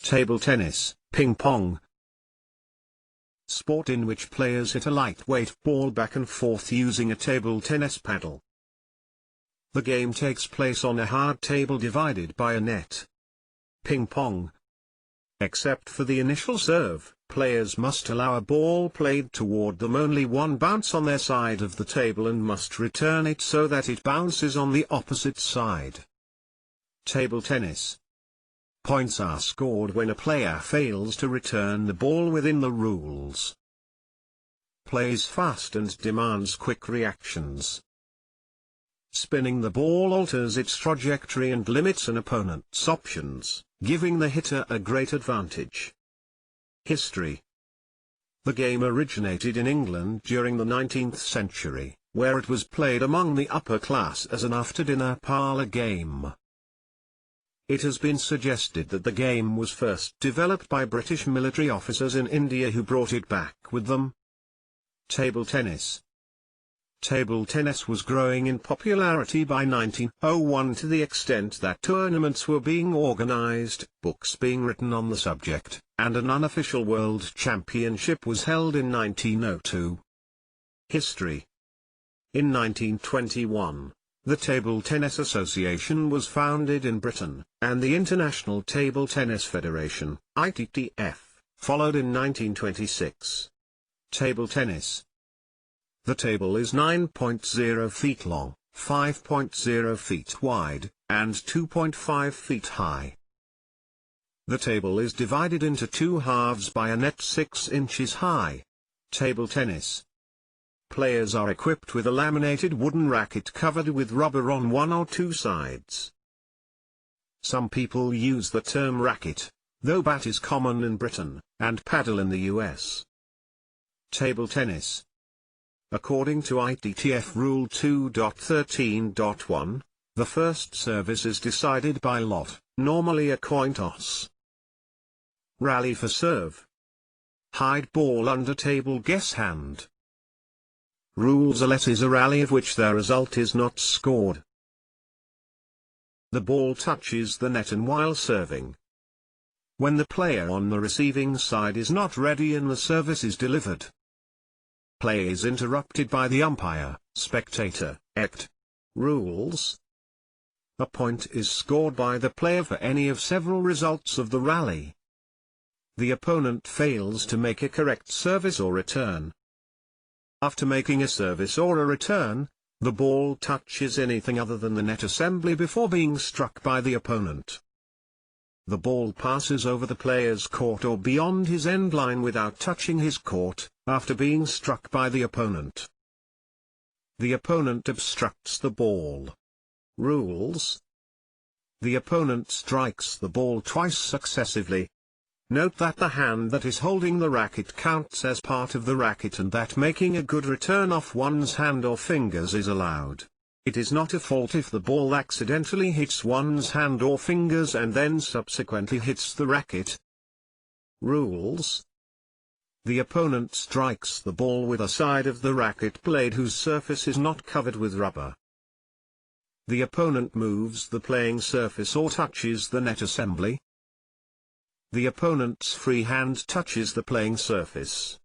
Table tennis, ping pong. Sport in which players hit a lightweight ball back and forth using a table tennis paddle. The game takes place on a hard table divided by a net. Ping pong. Except for the initial serve, players must allow a ball played toward them only one bounce on their side of the table and must return it so that it bounces on the opposite side. Table tennis. Points are scored when a player fails to return the ball within the rules. Plays fast and demands quick reactions. Spinning the ball alters its trajectory and limits an opponent's options, giving the hitter a great advantage. History. The game originated in England during the 19th century, where it was played among the upper class as an after-dinner parlour game. It has been suggested that the game was first developed by British military officers in India who brought it back with them. Table tennis. Table tennis was growing in popularity by 1901 to the extent that tournaments were being organized, books being written on the subject, and an unofficial world championship was held in 1902. History. In 1921, the Table Tennis Association was founded in Britain, and the International Table Tennis Federation, ITTF, followed in 1926. Table tennis. The table is 9.0 feet long, 5.0 feet wide, and 2.5 feet high. The table is divided into two halves by a net 6 inches high. Table tennis. Players are equipped with a laminated wooden racket covered with rubber on one or two sides. Some people use the term racket, though bat is common in Britain, and paddle in the US. Table tennis. According to ITTF Rule 2.13.1, the first service is decided by lot, normally a coin toss. Rally for serve. Hide ball under table guess hand. Rules: a let is a rally of which the result is not scored. The ball touches the net and while serving. When the player on the receiving side is not ready and the service is delivered. Play is interrupted by the umpire, spectator, ect. Rules. A point is scored by the player for any of several results of the rally. The opponent fails to make a correct service or return. After making a service or a return, the ball touches anything other than the net assembly before being struck by the opponent. The ball passes over the player's court or beyond his end line without touching his court, after being struck by the opponent. The opponent obstructs the ball. Rules. The opponent strikes the ball twice successively. Note that the hand that is holding the racket counts as part of the racket and that making a good return off one's hand or fingers is allowed. It is not a fault if the ball accidentally hits one's hand or fingers and then subsequently hits the racket. Rules. The opponent strikes the ball with a side of the racket blade whose surface is not covered with rubber. The opponent moves the playing surface or touches the net assembly. The opponent's free hand touches the playing surface.